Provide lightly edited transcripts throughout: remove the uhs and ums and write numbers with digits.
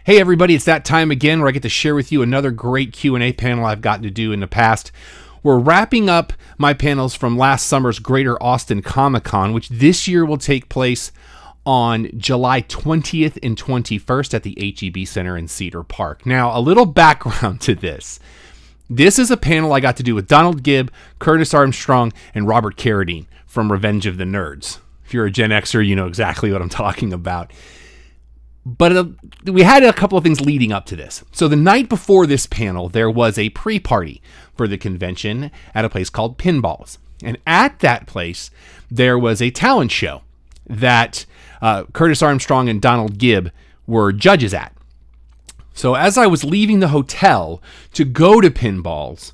Hey everybody, it's that time again where I get to share with you another great Q&A panel I've gotten to do in the past. We're wrapping up my panels from last summer's Greater Austin ComiCon, which this year will take place on July 20th and 21st at the HEB Center in Cedar Park. Now, a little background to this. This is a panel I got to do with Donald Gibb, Curtis Armstrong, and Robert Carradine from Revenge of the Nerds. If you're a Gen Xer, you know exactly what I'm talking about. But we had a couple of things leading up to this. So the night before this panel, there was a pre-party for the convention at a place called Pinballs. And at that place, there was a talent show that Curtis Armstrong and Donald Gibb were judges at. So as I was leaving the hotel to go to Pinballs,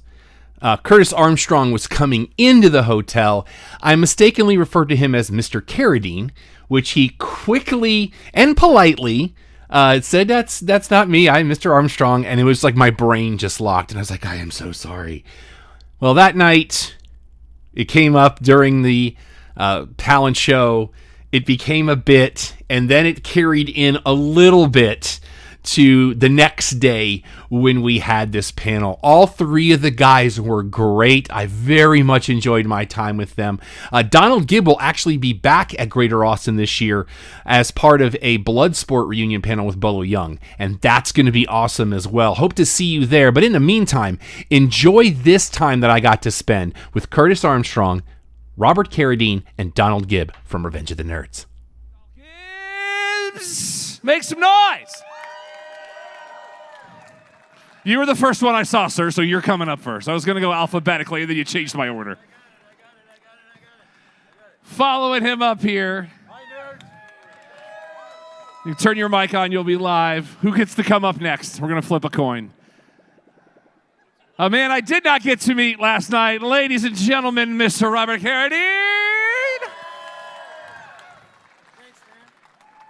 Curtis Armstrong was coming into the hotel. I mistakenly referred to him as Mr. Carradine, which he quickly and politely said, that's not me, I'm Mr. Armstrong. And it was like my brain just locked, and I was like, I am so sorry. Well, that night, it came up during the talent show. It became a bit, and then it carried in a little bit to the next day when we had this panel. All three of the guys were great. I very much enjoyed my time with them. Donald Gibb will actually be back at Greater Austin this year as part of a Bloodsport reunion panel with Bolo Young, and that's going to be awesome as well. Hope to see you there. But in the meantime, enjoy this time that I got to spend with Curtis Armstrong, Robert Carradine, and Donald Gibb from Revenge of the Nerds. Gibbs! Make some noise! You were the first one I saw, sir, so you're coming up first. I was going to go alphabetically, and then you changed my order. I got it. Following him up here. Hi, nerds. You turn your mic on, you'll be live. Who gets to come up next? We're going to flip a coin. A man I did not get to meet last night. Ladies and gentlemen, Mr. Robert Carradine.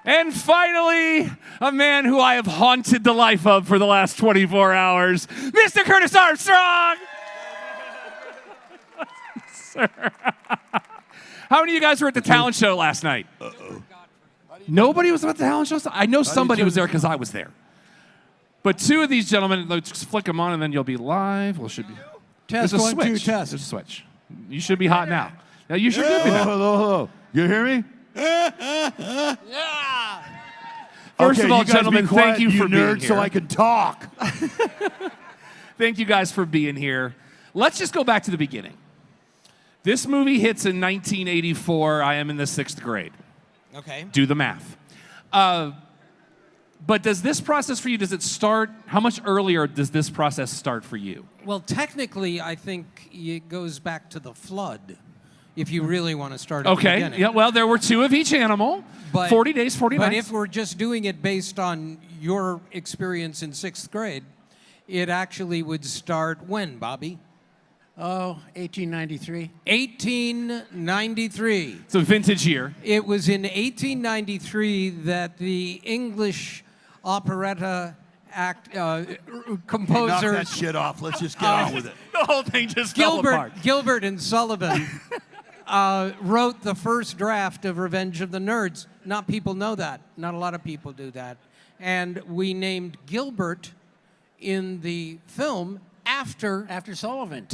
And finally, a man who I have haunted the life of for the last 24 hours, Mr. Curtis Armstrong! Sir. How many of you guys were at the talent show last night? Uh-oh. Nobody was at the talent show? I know somebody was there because I was there. But two of these gentlemen, let's flick them on and then you'll be live. Well, should be. Test, there's a one, switch. two, test. There's a switch. You should be hot now. Now you should be now. Hello. You hear me? Yeah. First of all, gentlemen, thank you for being here. So I can talk. Thank you guys for being here. Let's just go back to the beginning. This movie hits in 1984. I am in the 6th grade. Okay. Do the math. But does this process for you, does it start, how much earlier does this process start for you? Well, technically, I think it goes back to the flood, if you really want to start at the beginning. Yeah, well, there were 2 of each animal, but, 40 days, 40 nights. But if we're just doing it based on your experience in 6th grade, it actually would start when, Bobby? Oh, 1893. 1893. It's a vintage year. It was in 1893 that the English operetta composer... Hey, knock that shit off. Let's just get on with it. The whole thing just fell apart. Gilbert and Sullivan wrote the first draft of Revenge of the Nerds. Not people know that. Not a lot of people do that. And we named Gilbert in the film after Sullivan.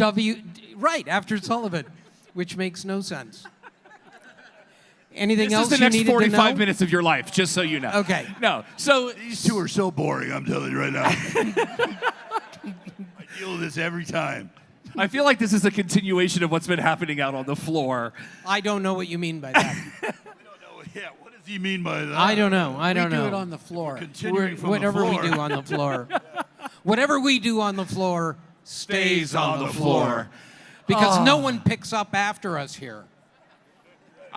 After Sullivan, which makes no sense. Anything else This is you the next needed 45 to know? minutes of your life, just so you know. Okay. No, so... These two are so boring, I'm telling you right now. I deal with this every time. I feel like this is a continuation of what's been happening out on the floor. I don't know what you mean by that. I don't know. Yeah, what does he mean by that? I don't know. I don't know. We do it on the floor. Whatever we do on the floor. Whatever we do on the floor stays on the floor. Because no one picks up after us here.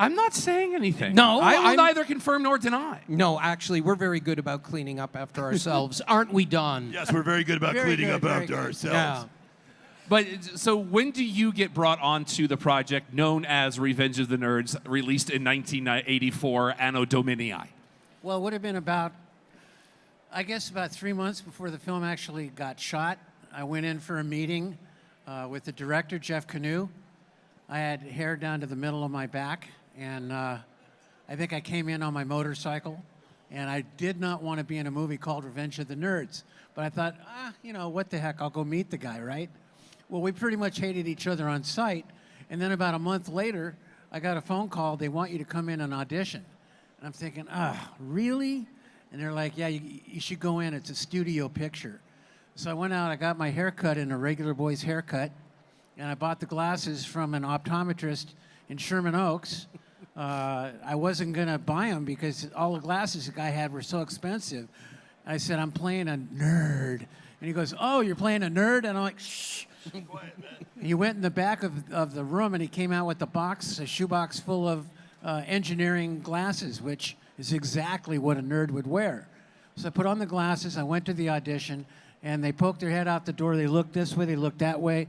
I'm not saying anything. No, I will neither confirm nor deny. No, actually, we're very good about cleaning up after ourselves. Aren't we, Don? Yes, we're very good about cleaning up after ourselves. Yeah. But so when do you get brought onto the project known as Revenge of the Nerds, released in 1984, Anno Domini? Well, it would have been about 3 months before the film actually got shot. I went in for a meeting with the director, Jeff Canoe. I had hair down to the middle of my back, and I think I came in on my motorcycle And I did not want to be in a movie called Revenge of the Nerds. But I thought, you know, what the heck, I'll go meet the guy, right? Well, we pretty much hated each other on sight. And then about a month later, I got a phone call. They want you to come in and audition. And I'm thinking, really? And they're like, yeah, you should go in. It's a studio picture. So I went out. I got my haircut in a regular boy's haircut. And I bought the glasses from an optometrist in Sherman Oaks. I wasn't going to buy them because all the glasses the guy had were so expensive. I said, I'm playing a nerd. And he goes, oh, you're playing a nerd? And I'm like, shh. He went in the back of the room and he came out with a shoebox full of engineering glasses, which is exactly what a nerd would wear. So I put on the glasses, I went to the audition, and they poked their head out the door. They looked this way, they looked that way.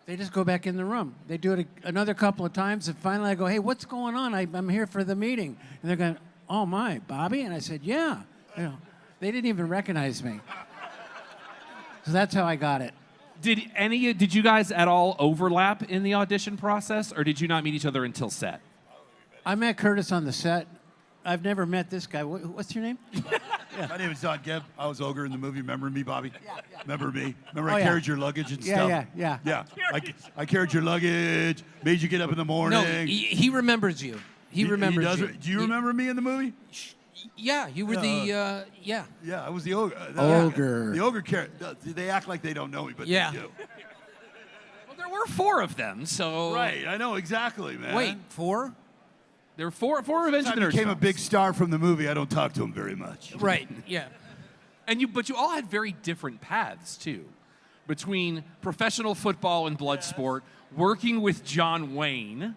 They just go back in the room. They do it another couple of times, and finally I go, hey, what's going on? I'm here for the meeting. And they're going, oh my, Bobby? And I said, yeah. You know, they didn't even recognize me. So that's how I got it. Did you guys at all overlap in the audition process, or did you not meet each other until set? I met Curtis on the set. I've never met this guy. What's your name? My name is Donald Gibb. I was Ogre in the movie. Remember me, Bobby? Yeah. Remember me? Remember Oh, I yeah. carried your luggage and stuff? Yeah. Yeah. I carried your luggage, made you get up in the morning. No, he remembers you. He remembers does you. Do you remember me in the movie? Yeah, you were yeah. Yeah, I was the Ogre. Ogre. The Ogre character. They act like they don't know me, but Yeah. they do. Well, there were 4 of them, so Right, I know exactly, man. Wait, 4? there were four Revenge of I the Nerds became a films. big star from the movie. I don't talk to him very much. Right, yeah. But you all had very different paths too, between professional football and blood sport, working with John Wayne,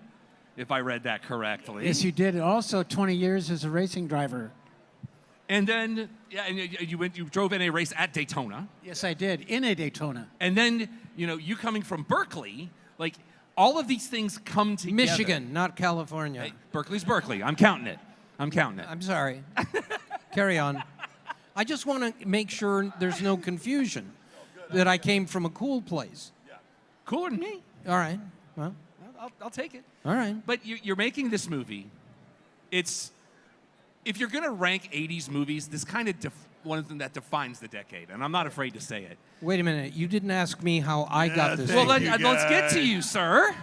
if I read that correctly. Yes, you did. Also, 20 years as a racing driver. And then you drove in a race at Daytona, Yes, I did. In a Daytona. and then you coming from Berkeley, like all of these things come together. Michigan, not California. Hey, Berkeley's Berkeley. I'm counting it. I'm sorry. Carry on. I just want to make sure there's no confusion that I came from a cool place. Cooler than me. All right. Well, I'll take it. all right. But you're making this movie. If you're going to rank 80s movies, this kind of one of them that defines the decade, and I'm not afraid to say it. Wait a minute. You didn't ask me how I got this. thank Well, you, let's get to guys. you, sir.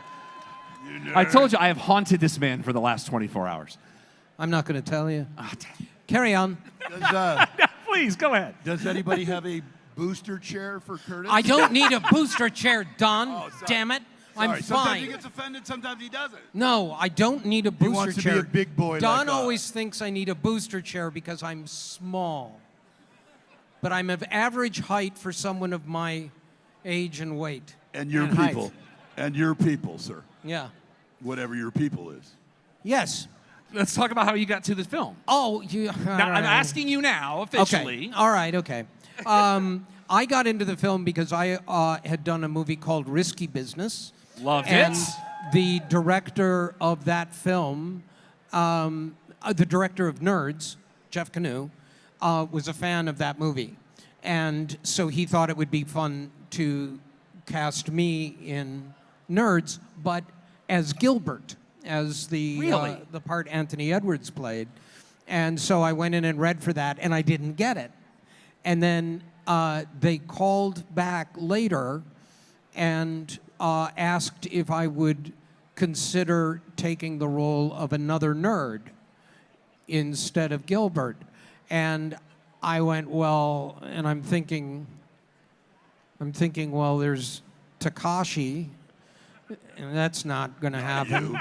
You I nerd. told you I have haunted this man for the last 24 hours. I'm not going to tell you. Ah, damn. Carry on. Please, go ahead. Does anybody have a booster chair for Curtis? I don't need a booster chair, Don. sorry. Damn it. Sorry, I'm sometimes he fine. gets offended, sometimes he doesn't. No, I don't need a booster wants to be chair. a big boy Don like us. always thinks I need a booster chair because I'm small. But I'm of average height for someone of my age and weight. And your And height. people. And your people, sir. Yeah. Whatever your people is. Yes. Let's talk about how you got to this film. Oh, you. Now, I'm asking you now, officially. Okay. All right. Okay. I got into the film because I had done a movie called Risky Business. Loved and it. the director of that film, the director of Nerds, Jeff Canoe, was a fan of that movie. And so he thought it would be fun to cast me in Nerds, but as Gilbert, as the part Anthony Edwards played. And so I went in and read for that, and I didn't get it. And then they called back later and asked if I would consider taking the role of another nerd instead of Gilbert. And I went, well, and I'm thinking, well, there's Takashi, and that's not going to happen.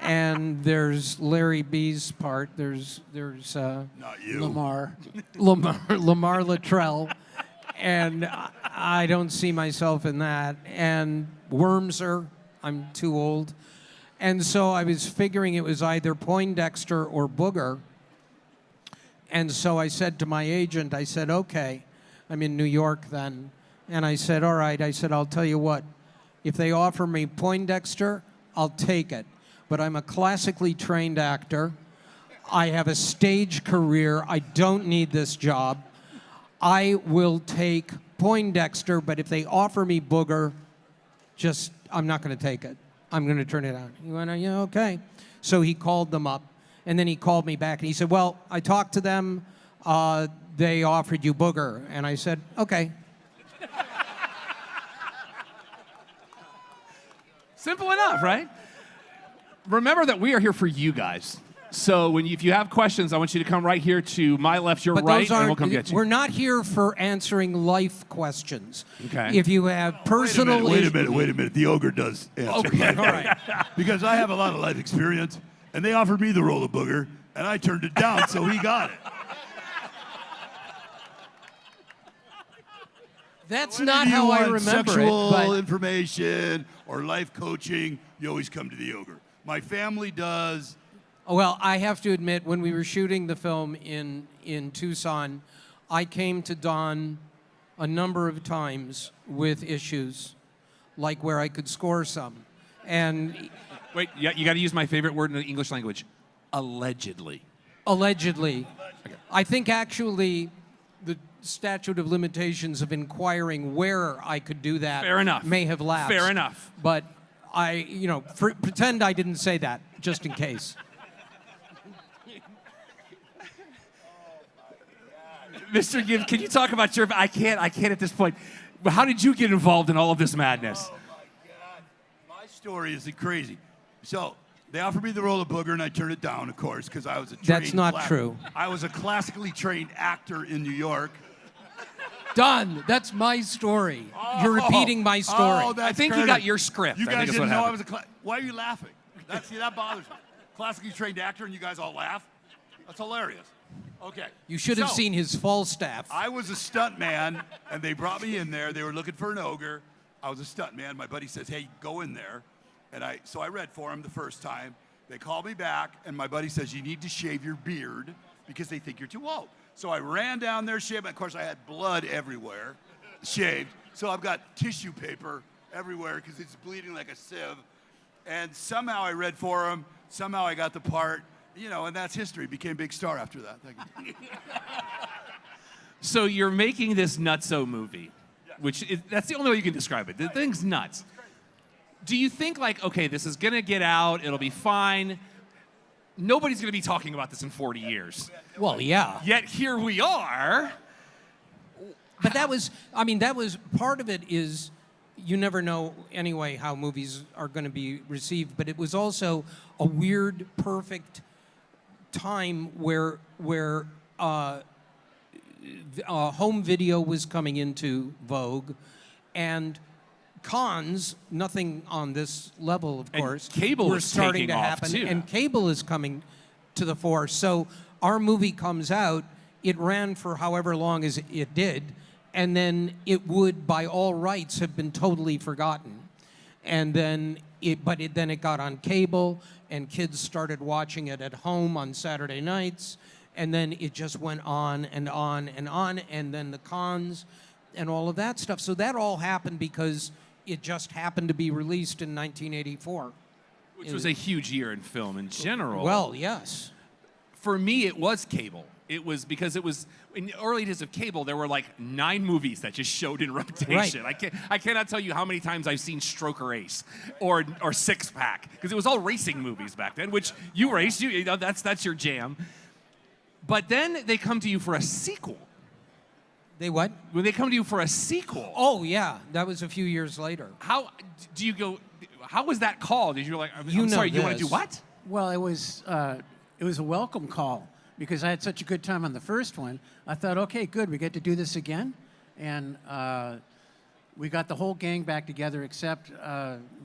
And there's Larry B's part. There's Not you. Lamar. Lamar Luttrell, and I don't see myself in that. And Wormser, I'm too old. And so I was figuring it was either Poindexter or Booger. And so I said to my agent, I said, okay, I'm in New York then. And I said, all right, I said, I'll tell you what, if they offer me Poindexter, I'll take it. But I'm a classically trained actor. I have a stage career. I don't need this job. I will take Poindexter, but if they offer me Booger, I'm not going to take it. I'm going to turn it down. He went, yeah, okay. So he called them up, And then he called me back and he said, well, I talked to them. They offered you Booger. And I said, okay. Simple enough, right? Remember that we are here for you guys. So if you have questions, I want you to come right here to my left, your But right, those and we'll come get you. We're not here for answering life questions. Okay. If you have personal Wait a issues. minute. The ogre does answer. Okay, all right. Because I have a lot of life experience, and they offered me the role of Booger, and I turned it down, so he got it. That's Whenever not you how I want remember sexual it. But information or life coaching, you always come to the ogre. My family does. well, I have to admit, when we were shooting the film in Tucson, I came to Don a number of times with issues, like where I could score some. And Wait, you got to use my favorite word in the English language. Allegedly. allegedly, I think actually the statute of limitations of inquiring where I could do that Fair enough. may have lapsed. Fair enough. But pretend I didn't say that, just in case. Mr. Gibb, can you talk about I can't at this point. But how did you get involved in all of this madness? My story is crazy. So they offered me the role of Booger, and I turned it down, of course, because I was a trained. That's not true. I was a classically trained actor in New York. Done. That's my story. You're repeating my story. Oh, that's I think you Curtis. got your script. You I think guys is didn't what know I happened. was Why are you laughing? That bothers me. Classically trained actor, and you guys all laugh. That's hilarious. Okay. You should have So, seen his Falstaff. I was a stunt man, and they brought me in there. They were looking for an ogre. I was a stunt man. My buddy says, hey, go in there. And so I read for him the first time. They called me back, and my buddy says, you need to shave your beard because they think you're too old. So I ran down there, shaved. Of course, I had blood everywhere, shaved. So I've got tissue paper everywhere because it's bleeding like a sieve. And somehow I read for him. Somehow I got the part. And that's history. Became a big star after that. Thank you. So you're making this nutso movie, that's the only way you can describe it. The thing's nuts. Do you think okay, this is gonna get out, it'll be fine. Nobody's gonna be talking about this in 40 years. Well, yeah. Yet here we are. But that was part of it is you never know anyway how movies are going to be received, but it was also a weird, perfect time where home video was coming into vogue, and cons, nothing on this level, of And course, cable were is starting taking to off, happen, too. and cable is coming to the fore. So our movie comes out, it ran for however long as it did, and then it would, by all rights, have been totally forgotten. And then it got on cable, and kids started watching it at home on Saturday nights, and then it just went on and on and on, and then the cons and all of that stuff. So that all happened because it just happened to be released in 1984. Which was a huge year in film in general. Well, yes. For me, it was cable. It was because it was in the early days of cable. There were 9 movies that just showed in rotation. Right. I cannot tell you how many times I've seen Stroker Ace or Six Pack because it was all racing movies back then. Which you race, that's your jam. But then they come to you for a sequel. They what? When they come to you for a sequel. Oh, yeah. That was a few years later. How do you go? How was that called? Did you like? You I'm know sorry. You want to this. do what? Well, it was a welcome call because I had such a good time on the first one. I thought, okay, good, we get to do this again, and we got the whole gang back together except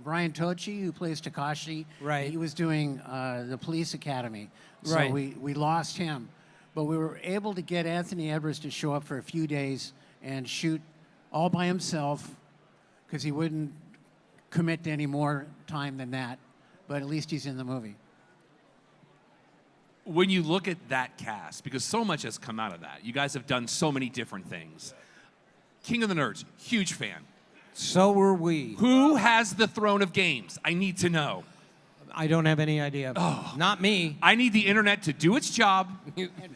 Brian Tochi, who plays Takashi. Right. He was doing the Police Academy, so Right. we lost him, but we were able to get Anthony Edwards to show up for a few days and shoot all by himself because he wouldn't commit to any more time than that. But at least he's in the movie. When you look at that cast, because so much has come out of that, you guys have done so many different things. King of the Nerds, huge fan. So were we. Who has the throne of games? I need to know. I don't have any idea. Oh. Not me. I need the internet to do its job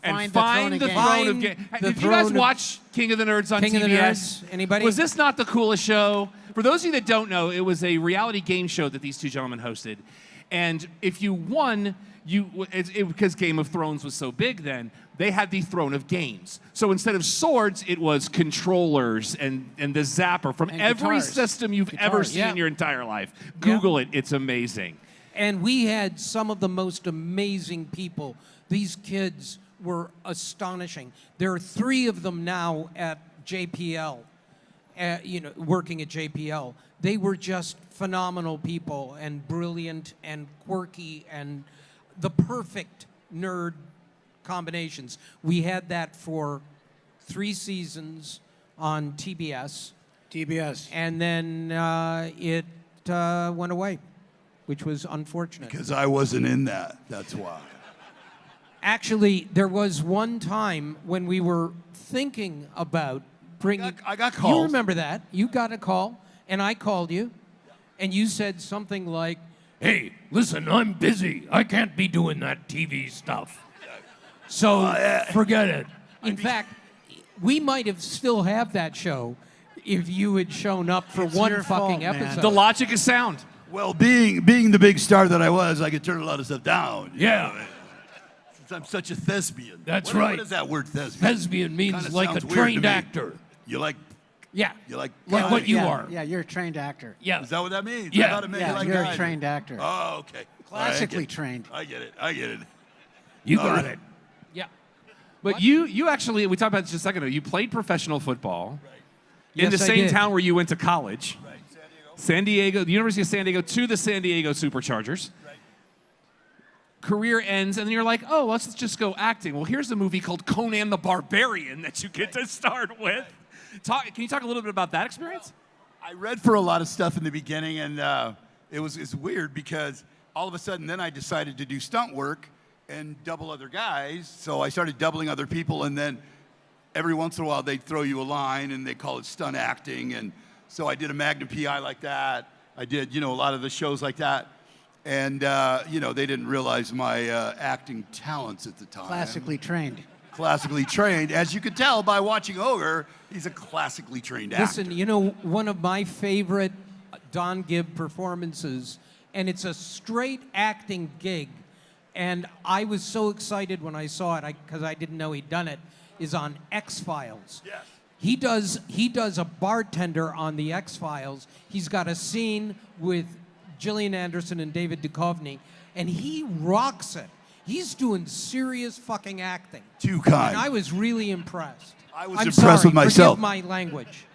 and find the throne of Find games. the Did you guys throne of- watch King of the Nerds on King TBS? of the Nerds? Anybody? Was this not the coolest show? For those of you that don't know, it was a reality game show that these two gentlemen hosted. And if you won, because Game of Thrones was so big then, they had the throne of games. So instead of swords, it was controllers and the zapper from And every guitars. system you've ever Guitars, seen yeah. in your entire life. Google it. It's amazing. And we had some of the most amazing people. These kids were astonishing. There are 3 of them now at JPL, working at JPL. They were just phenomenal people and brilliant and quirky and the perfect nerd combinations. We had that for 3 seasons on TBS, TBS. and then it went away, which was unfortunate. Because I wasn't in that. That's why. Actually, there was one time when we were thinking about bringing. I got You calls. remember that? You got a call, and I called you, and you said something like, "Hey, listen, I'm busy. I can't be doing that TV stuff. So forget it." In fact, we might have still have that show if you had shown up for It's one your fucking fault, man. episode. The logic is sound. Well, being the big star that I was, I could turn a lot of stuff down. you Yeah. know. Since I'm such a thespian. That's What- right. What is that word, thespian? Thespian means Kinda like a sounds weird to trained me. actor. You like Yeah. like Like guys. what you yeah, are. Yeah, you're a trained actor. Yeah. Is that what that means? Yeah. I thought it meant Yeah, you like you're guys. a trained actor. Oh, okay. Classically I get it. trained. I get it. I get it. You All got right. it. Yeah. But you actually, we talked about this just a second ago, you played professional football in Yes, the I same did. town where you went to college. Right, San Diego, the University of San Diego to the San Diego Superchargers. Career ends, and then you're like, oh, let's just go acting. Well, here's a movie called Conan the Barbarian that you get to start with. Can you talk a little bit about that experience? I read for a lot of stuff in the beginning, and it's weird because all of a sudden then I decided to do stunt work and double other guys. So I started doubling other people, and then every once in a while they'd throw you a line, and they call it stunt acting. And so I did a Magnum PI like that. I did, a lot of the shows like that. And, they didn't realize my acting talents at the time. Classically trained. Classically trained. As you could tell by watching Ogre, he's a classically trained actor. Listen, one of my favorite Don Gibb performances, and it's a straight acting gig, and I was so excited when I saw it because I didn't know he'd done it, is on X-Files. Yes. He does a bartender on the X-Files. He's got a scene with Gillian Anderson and David Duchovny, and he rocks it. He's doing serious fucking acting. Too kind. And I was really impressed. I was I'm impressed sorry, with myself. Forgive my language.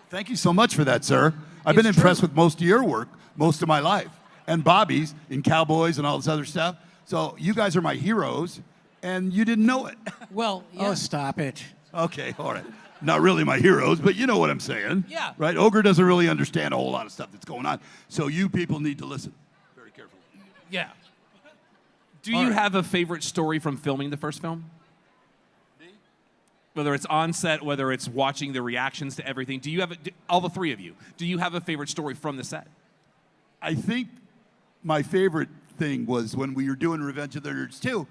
Thank you so much for that, sir. I've been It's impressed true. with most of your work most of my life, and Bobby's in Cowboys and all this other stuff. So you guys are my heroes, and you didn't know it. Well, yeah. Oh, stop it. Okay, all right. Not really my heroes, but you know what I'm saying. Yeah. Right? Ogre doesn't really understand a whole lot of stuff that's going on. So you people need to listen very carefully. Yeah. Do you have a favorite story from filming the first film? Whether it's on set, whether it's watching the reactions to everything, do you have all the 3 of you? Do you have a favorite story from the set? I think my favorite thing was when we were doing Revenge of the Nerds 2,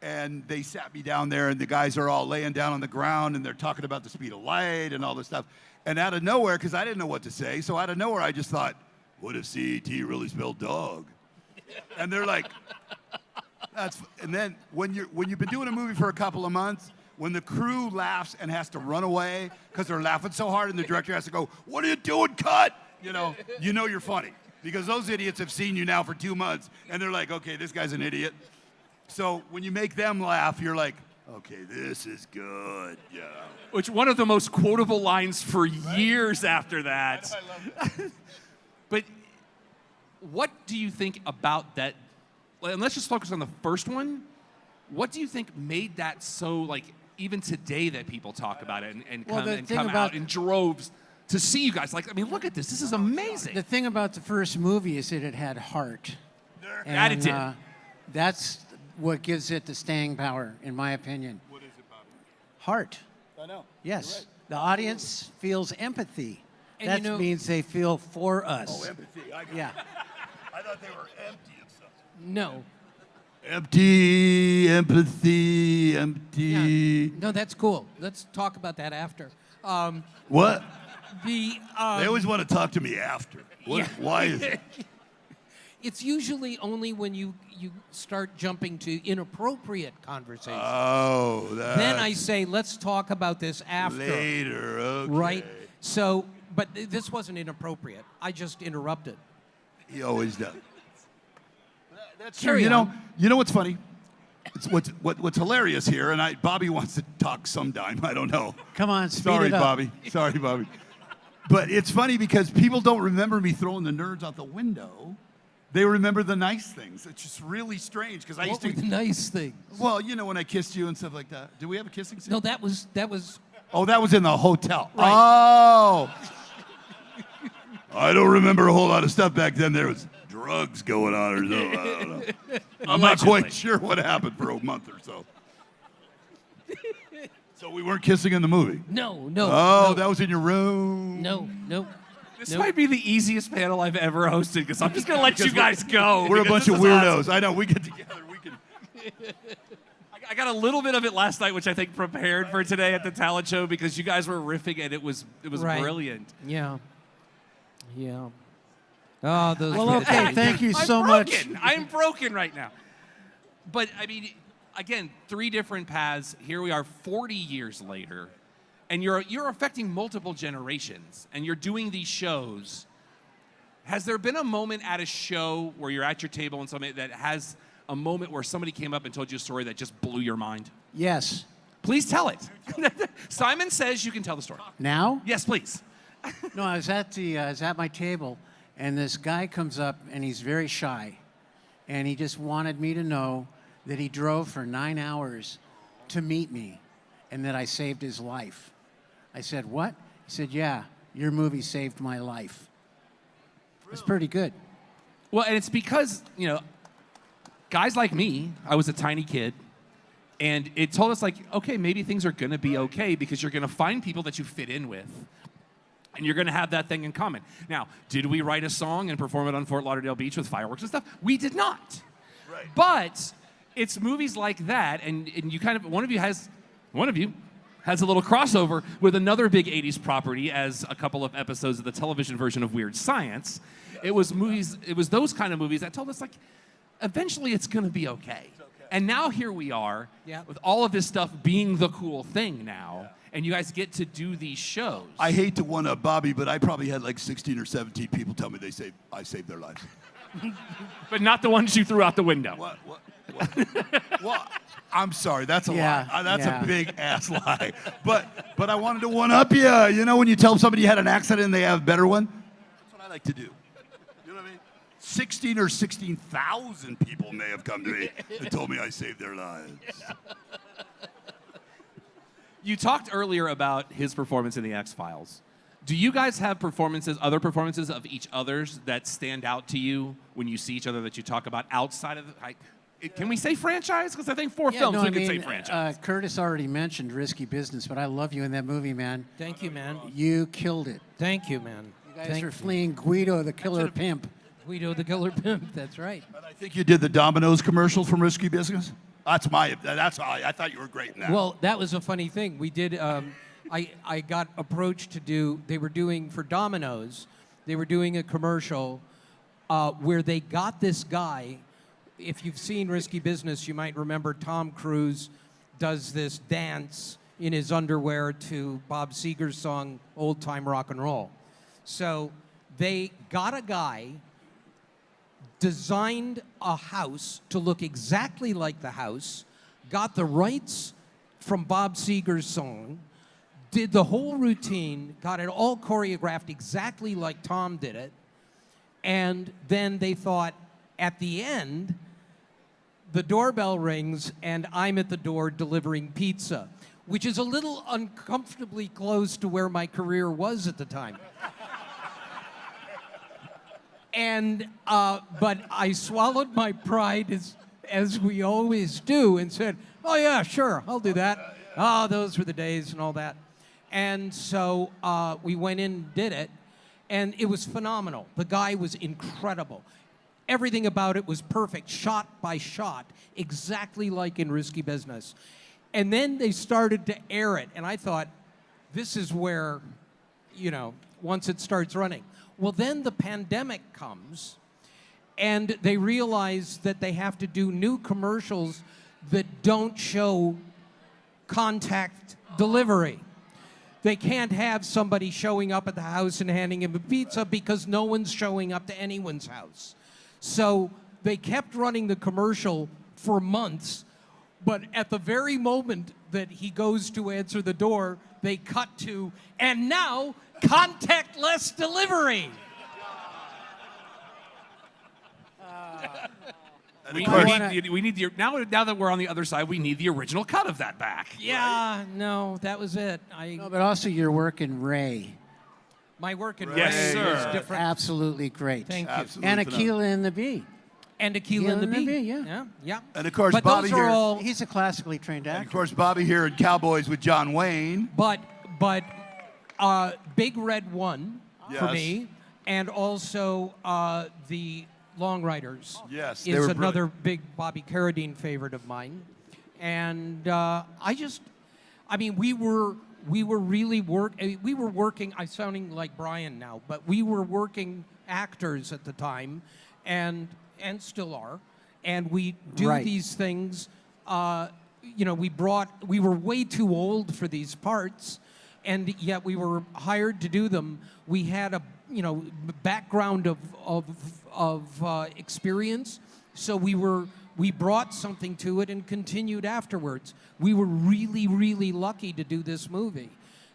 and they sat me down there, and the guys are all laying down on the ground, and they're talking about the speed of light and all this stuff. And out of nowhere, because I didn't know what to say, so out of nowhere, I just thought, what if CET really spelled dog? And they're like, and then when you've been doing a movie for a couple of months, when the crew laughs and has to run away because they're laughing so hard, and the director has to go, what are you doing, cut? You know you're funny. Because those idiots have seen you now for 2 months, and they're like, okay, this guy's an idiot. So when you make them laugh, you're like, okay, this is good. Yeah. Which one of the most quotable lines for years after that. I love it. But what do you think about that? And let's just focus on the first one. What do you think made that so, like, even today that people talk about it and Well, come, the and thing come about- out in droves to see you guys? Like, I mean, look at this. This is amazing. The thing about the first movie is that it had heart. That it did. That's what gives it the staying power, in my opinion. What is it, Bobby? Heart. I know. Yes. The audience feels empathy. And that you know- means they feel for us. Oh, empathy. Yeah. I thought they were empty of something. No. Empty, empathy, empty. Yeah. No, that's cool. Let's talk about that after. What? The They always want to talk to me after. What? Yeah. Why is it? It's usually only when you start jumping to inappropriate conversations. Oh, that's Then I say, let's talk about this after. later. Okay. Right? So, but this wasn't inappropriate. I just interrupted. He always does. That's true. Carry You know. on. You know what's funny? It's what's hilarious here, and Bobby wants to talk sometime. I don't know. Come on, speed Sorry, it up. Bobby. Sorry, Bobby. But it's funny because people don't remember me throwing the nerds out the window. They remember the nice things. It's just really strange because I used What were to. the nice things? Well, you know when I kissed you and stuff like that. Do we have a kissing scene? No, that was Oh, that was in the hotel. Right. Oh. I don't remember a whole lot of stuff back then. There was drugs going on or something. I don't know. I'm not quite sure what happened for a month or so. So we weren't kissing in the movie. no. Oh, that was in your room. No. This Nope. might be the easiest panel I've ever hosted because I'm just going to let you guys go. We're a because bunch of this is weirdos. awesome. I know. We get together. We can. I got a little bit of it last night, which I think prepared for today at the talent show because you guys were riffing and it was Right. brilliant. Yeah. Oh, those. Well, were the okay, days. thank you I'm so much. broken. I'm broken right now. But I mean, again, 3 different paths. Here we are 40 years later, and you're affecting multiple generations, and you're doing these shows. Has there been a moment at a show where you're at your table and somebody that has a moment where somebody came up and told you a story that just blew your mind? Yes. Please tell it. Simon says you can tell the story. Now? Yes, please. No, I was at my table, and this guy comes up, and he's very shy, and he just wanted me to know that he drove for 9 hours to meet me, and that I saved his life. I said, "What?" He said, "Yeah, your movie saved my life." It's pretty good. Well, and it's because, you know, guys like me, I was a tiny kid, and it told us, like, okay, maybe things are going to be okay because you're going to find people that you fit in with, and you're going to have that thing in common. Now, did we write a song and perform it on Fort Lauderdale Beach with fireworks and stuff? We did not. Right. But it's movies like that, and you kind of, one of you has a little crossover with another big 80s property as a couple of episodes of the television version of Weird Science. It was those kind of movies that told us, like, eventually it's going to be okay. And now here we are with all of this stuff being the cool thing now, and you guys get to do these shows. I hate to one-up Bobby, but I probably had like 16 or 17 people tell me I saved their lives. But not the ones you threw out the window. What? Well, I'm sorry. That's a Yeah, lie. That's yeah. a big ass lie. But I wanted to one-up you. You know when you tell somebody you had an accident and they have a better one? That's what I like to do. You know what I mean? 16 or 16,000 people may have come to me and told me I saved their lives. You talked earlier about his performance in the X-Files. Do you guys have other performances of each other's that stand out to you when you see each other that you talk about outside of can we say franchise? Because I think 4 films we could say franchise. Curtis already mentioned Risky Business, but I love you in that movie, man. Thank you, man. You killed it. Thank you, man. You guys Thank are you. fleeing Guido, the killer pimp. Guido the Killer Pimp. That's right. And I think you did the Domino's commercial from Risky Business. That's how I thought you were great in that. Well, that was a funny thing. We did. I got approached to do. They were doing for Domino's. They were doing a commercial where they got this guy. If you've seen Risky Business, you might remember Tom Cruise does this dance in his underwear to Bob Seger's song "Old Time Rock and Roll." So they got a guy, designed a house to look exactly like the house, got the rights from Bob Seger's song, did the whole routine, got it all choreographed exactly like Tom did it, and then they thought at the end, the doorbell rings and I'm at the door delivering pizza, which is a little uncomfortably close to where my career was at the time. And, but I swallowed my pride as we always do and said, oh yeah, sure, I'll do that. Oh, those were the days and all that. And so we went in and did it, and it was phenomenal. The guy was incredible. Everything about it was perfect, shot by shot, exactly like in Risky Business. And then they started to air it, and I thought, this is where, you know, once it starts running. Well, then the pandemic comes, And they realize that they have to do new commercials that don't show contact delivery. They can't have somebody showing up at the house and handing him a pizza because no one's showing up to anyone's house. So they kept running the commercial for months, but at the very moment that he goes to answer the door, they cut to, and now, contactless delivery. We need the now that we're on the other side, we need the original cut of that back. Yeah, no, that was it. No, but also your work in Ray. My work in Yes, Ray sir. is different. Absolutely great. Thank you. Absolutely And phenomenal. Aquila and the Bee. And Aquila and the Bee. yeah. Yeah. And of course, But Bobby those are here. all. He's a classically trained And actor. of course, Bobby here in Cowboys with John Wayne. But Big Red One for Yes. me, and also the Long Riders. Yes, they is were another big Bobby Carradine favorite of mine, and we were really we were working. I'm sounding like Brian now, but we were working actors at the time, and still are, and we do Right. these things. We were way too old for these parts, and yet we were hired to do them. We had a background of experience, so we brought something to it and continued afterwards. We were really, really lucky to do this movie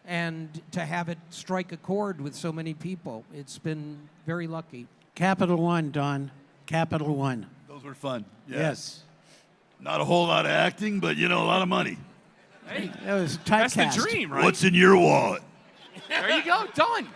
and to have it strike a chord with so many people. It's been very lucky. Capital One, Don. Capital One. Those were fun. Yeah. Yes. Not a whole lot of acting, but a lot of money. Hey, That was that's typecast. the dream, right? What's in your wallet? There you go, done.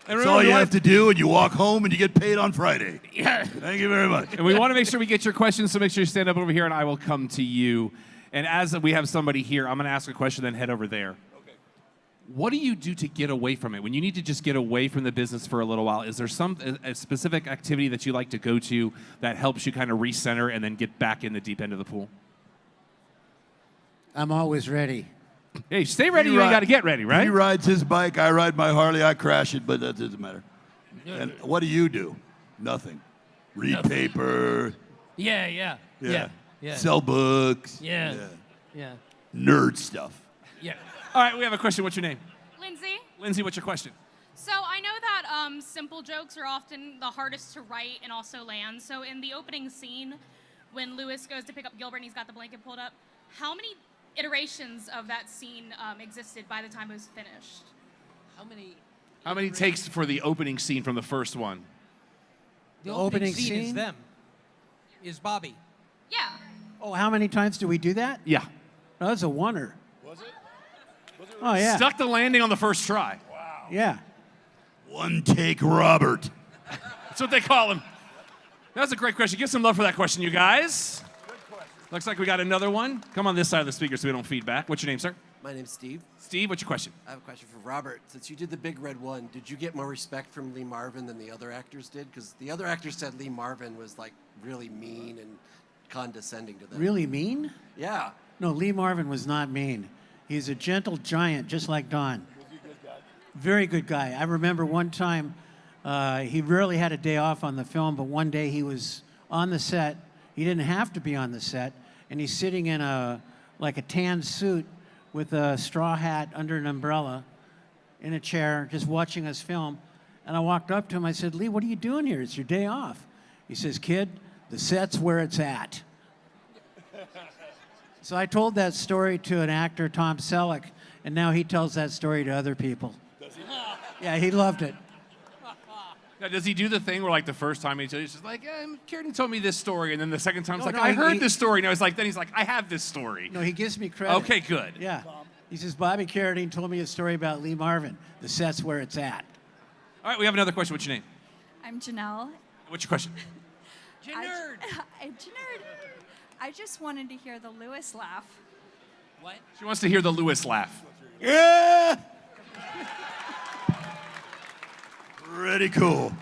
That's all you have to do, and you walk home and you get paid on Friday. Yeah. Thank you very much. And we want to make sure we get your questions, so make sure you stand up over here, and I will come to you. And as we have somebody here, I'm going to ask a question, then head over there. Okay. What do you do to get away from it? When you need to just get away from the business for a little while, is there a specific activity that you like to go to that helps you kind of recenter and then get back in the deep end of the pool? I'm always ready. Hey, stay ready. You ain't got to get ready, right? He rides his bike. I ride my Harley. I crash it, but that doesn't matter. And what do you do? Nothing. Read paper. Yeah. Sell books. Yeah. Nerd stuff. Yeah. All right, we have a question. What's your name? Lindsay, Lindsay, what's your question? so I know that simple jokes are often the hardest to write and also land. So in the opening scene, when Lewis goes to pick up Gilbert and he's got the blanket pulled up, how many iterations of that scene existed by the time it was finished? How many takes for the opening scene from the first one? The opening scene is scene? them. Is Bobby. Yeah. Oh, how many times do we do that? Yeah. No, that's a oneer. Was it? Oh, yeah. Stuck the landing on the first try. Yeah. One take, Robert. That's what they call him. That's a great question. Give some love for that question, you guys. Looks like we got another one. Come on this side of the speaker so we don't feedback. What's your name, sir? My name's Steve. Steve, what's your question? I have a question for Robert. Since you did the Big Red One, did you get more respect from Lee Marvin than the other actors did? Because the other actors said Lee Marvin was like really mean and condescending to them. Really mean? Yeah. No, Lee Marvin was not mean. He's a gentle giant, just like Don. Was he a good guy? Very good guy. I remember one time, he rarely had a day off on the film, but one day he was on the set. He didn't have to be on the set, and he's sitting in a tan suit with a straw hat under an umbrella in a chair, just watching us film. And I walked up to him. I said, "Lee, what are you doing here? It's your day off." He says, "Kid, the set's where it's at." So I told that story to an actor, Tom Selleck, and now he tells that story to other people. Does he? Yeah, he loved it. Now, does he do the thing where, like, the first time he's just like, Carradine told me this story, and then the second time he's No, like, no, I heard he- this story, and then he's like, I have this story. No, he gives me credit. Okay, good. Yeah. He says, Bobby Carradine told me a story about Lee Marvin. The set's where it's at. All right, we have another question. What's your name? I'm Janelle. What's your question? Janerd. Janerd. I just wanted to hear the Lewis laugh. What? She wants to hear the Lewis laugh. Yeah. Pretty cool.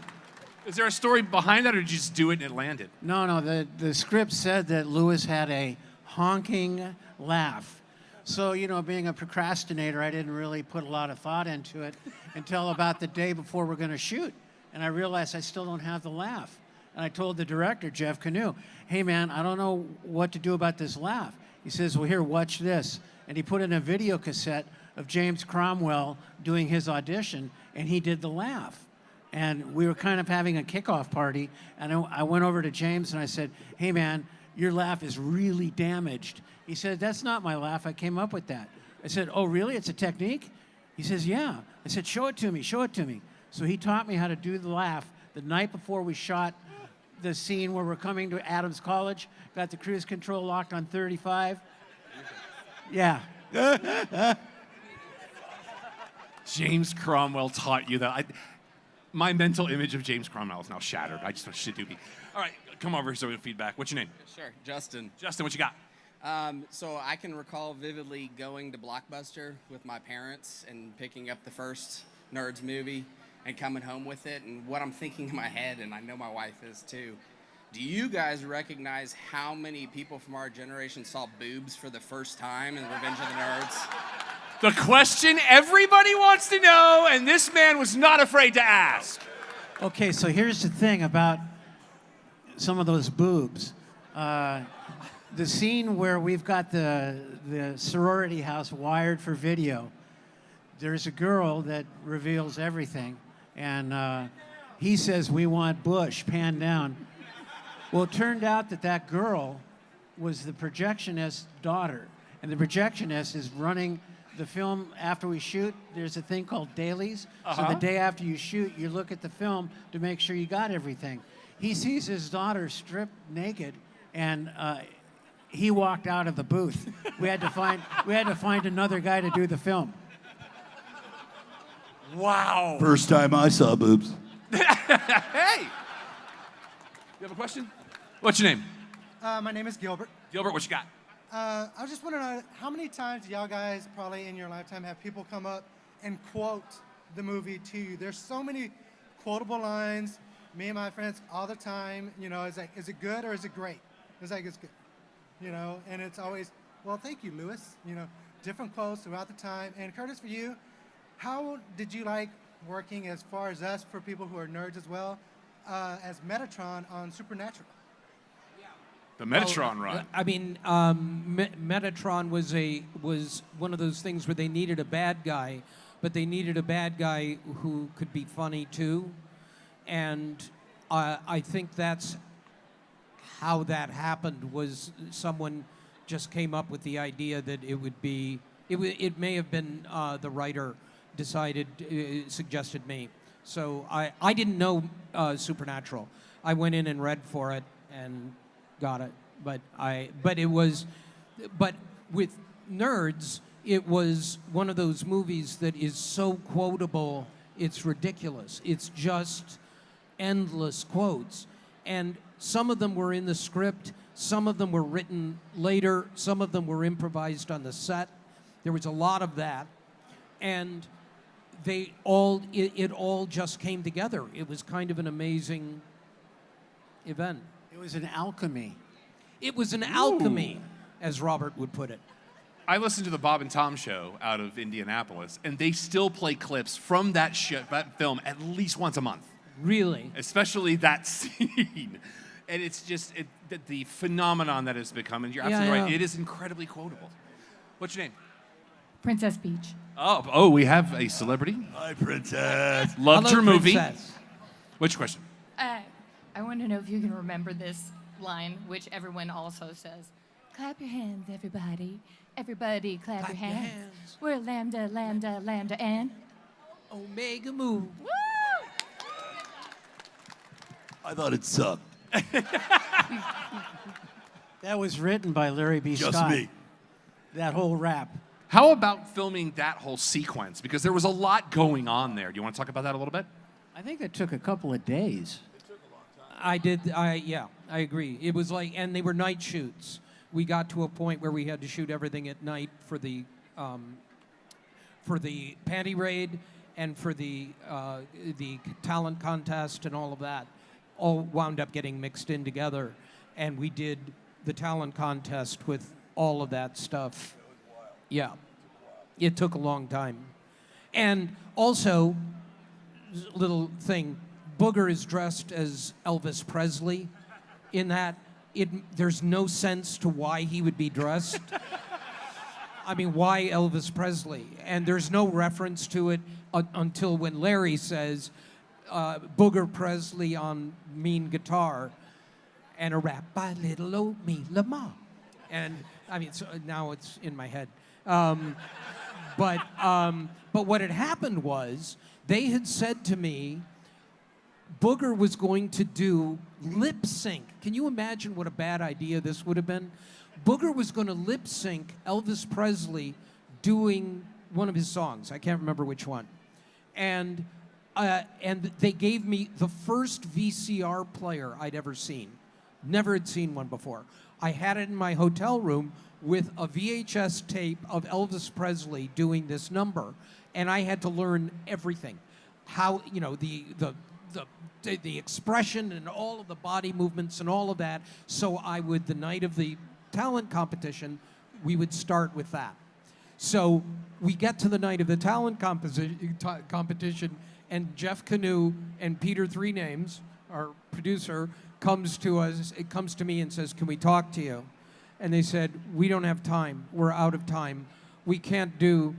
Is there a story behind that, or did you just do it and it landed? No, the script said that Lewis had a honking laugh. So, being a procrastinator, I didn't really put a lot of thought into it until about the day before we're going to shoot. and I realized I still don't have the laugh. And I told the director, Jeff Canoe, hey man, I don't know what to do about this laugh. He says, well, here, watch this. And he put in a video cassette of James Cromwell doing his audition, and he did the laugh. And we were kind of having a kickoff party, and I went over to James and I said, hey man, your laugh is really damaged. He said, that's not my laugh, I came up with that. I said, oh really, it's a technique? He says, yeah. I said, show it to me, show it to me. So he taught me how to do the laugh the night before we shot the scene where we're coming to Adams College, got the cruise control locked on 35. Yeah. James Cromwell taught you that. My mental image of James Cromwell is now shattered. I just want shit doobie. All right, come over here so we have feedback. What's your name? Sure, Justin. Justin, what you got? So I can recall vividly going to Blockbuster with my parents and picking up the first Nerds movie and coming home with it. And what I'm thinking in my head, and I know my wife is too, do you guys recognize how many people from our generation saw boobs for the first time in Revenge of the Nerds? The question everybody wants to know, and this man was not afraid to ask. Okay, so here's the thing about some of those boobs. The scene where we've got the sorority house wired for video, there's a girl that reveals everything, and he says, we want Bush, pan down. Well, it turned out that girl was the projectionist's daughter, and the projectionist is running the film after we shoot. There's a thing called dailies. So the day after you shoot, you look at the film to make sure you got everything. He sees his daughter stripped naked, and he walked out of the booth. We had to find another guy to do the film. Wow. First time I saw boobs. Hey! You have a question? What's your name? My name is Gilbert. Gilbert, what you got? I just want to know how many times do y'all guys probably in your lifetime have people come up and quote the movie to you? There's so many quotable lines. Me and my friends all the time, you know, it's like, is it good or is it great? It's like, it's good, you know, and it's always, well, thank you, Lewis. You know, different quotes throughout the time. And Curtis, for you, how did you like working as far as us, for people who are nerds as well, as Metatron on Supernatural? The Metatron run. I mean, Metatron was one of those things where they needed a bad guy, but they needed a bad guy who could be funny too, and I think that's how that happened. Was someone just came up with the idea that it would be. It may have been the writer suggested me. So I didn't know Supernatural. I went in and read for it and got it. But with Nerds, it was one of those movies that is so quotable, it's ridiculous. It's just endless quotes. And some of them were in the script, some of them were written later, some of them were improvised on the set. There was a lot of that. And it all just came together. It was kind of an amazing event. It was an alchemy. It was an alchemy, as Robert would put it. I listened to the Bob and Tom show out of Indianapolis, and they still play clips from that film at least once a month. Really? Especially that scene. And it's just the phenomenon that has become, and you're absolutely right, it is incredibly quotable. What's your name? Princess Peach. Oh, we have a celebrity. Hi, Princess. Loved Hello, your movie. Princess. What's your question? I want to know if you can remember this line, which everyone also says. Clap your hands, everybody. Everybody clap your hands. We're Lambda, Lambda, Lambda, and Omega Mu. woo! I thought it sucked. That was written by Larry B. Just Scott. me. That whole rap. How about filming that whole sequence? Because there was a lot going on there. Do you want to talk about that a little bit? I think that took a couple of days. I agree. It was like, and they were night shoots. We got to a point where we had to shoot everything at night for the panty raid and for the talent contest and all of that. All wound up getting mixed in together, and we did the talent contest with all of that stuff. Yeah, it took a long time. And also, little thing, Booger is dressed as Elvis Presley in that there's no sense to why he would be dressed. I mean, why Elvis Presley? And there's no reference to it until when Larry says, Booger Presley on mean guitar, and a rap by little old me Lamar. And I mean, so now it's in my head. But what had happened was they had said to me, Booger was going to do lip sync. Can you imagine what a bad idea this would have been? Booger was going to lip sync Elvis Presley doing one of his songs. I can't remember which one. And they gave me the first VCR player I'd ever seen. Never had seen one before. I had it in my hotel room with a VHS tape of Elvis Presley doing this number, and I had to learn everything. How, you know, the expression and all of the body movements and all of that. So I would, the night of the talent competition, we would start with that. So we get to the night of the talent competition, and Jeff Canoe and Peter Three Names, our producer, comes to me and says, "Can we talk to you?" And they said, "We don't have time. We're out of time. We can't do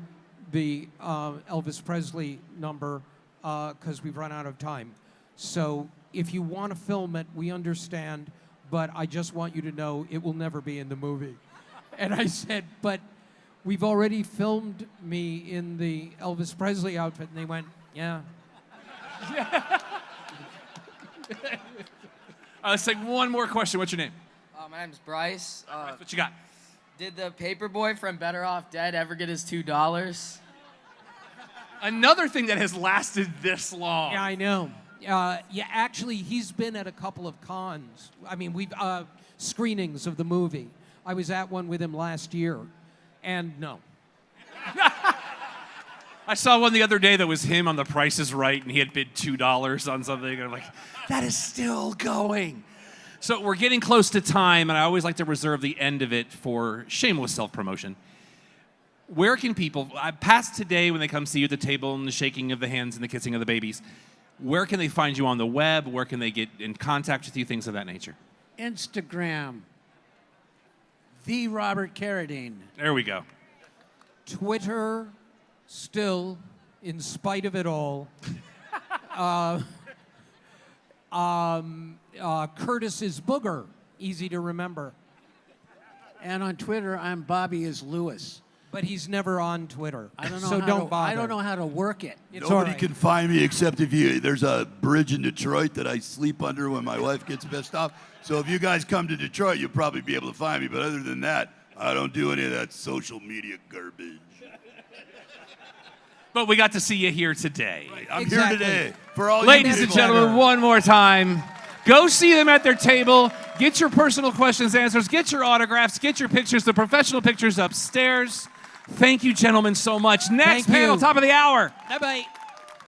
the Elvis Presley number because we've run out of time. So if you want to film it, we understand, but I just want you to know it will never be in the movie." And I said, "But we've already filmed me in the Elvis Presley outfit." And they went, "Yeah." Let's take one more question. What's your name? My name's Bryce. What you got? Did the paperboy from Better Off Dead ever get his $2? Another thing that has lasted this long. Yeah, I know. Yeah, actually, he's been at a couple of cons. I mean, we've screenings of the movie. I was at one with him last year, and no. I saw one the other day that was him on The Price is Right, and he had bid $2 on something, and I'm like, that is still going. So we're getting close to time, and I always like to reserve the end of it for shameless self-promotion. Where can people, past today when they come see you at the table and the shaking of the hands and the kissing of the babies, where can they find you on the web? Where can they get in contact with you? Things of that nature. Instagram, the Robert Carradine. There we go. Twitter, still, in spite of it all. Curtis is Booger, easy to remember. And on Twitter, I'm Bobby is Lewis. But he's never on Twitter. I don't know so how don't to, bother. I don't know how to work it. It's Nobody all right. can find me except if there's a bridge in Detroit that I sleep under when my wife gets pissed off. So if you guys come to Detroit, you'll probably be able to find me. But other than that, I don't do any of that social media garbage. But we got to see you here today. I'm here today for all Ladies you and gentlemen, one more time. Go see them at their table. Get your personal questions, answers. Get your autographs. Get your pictures, the professional pictures upstairs. Thank you, gentlemen, so much. Next panel, top of the hour. Bye-bye.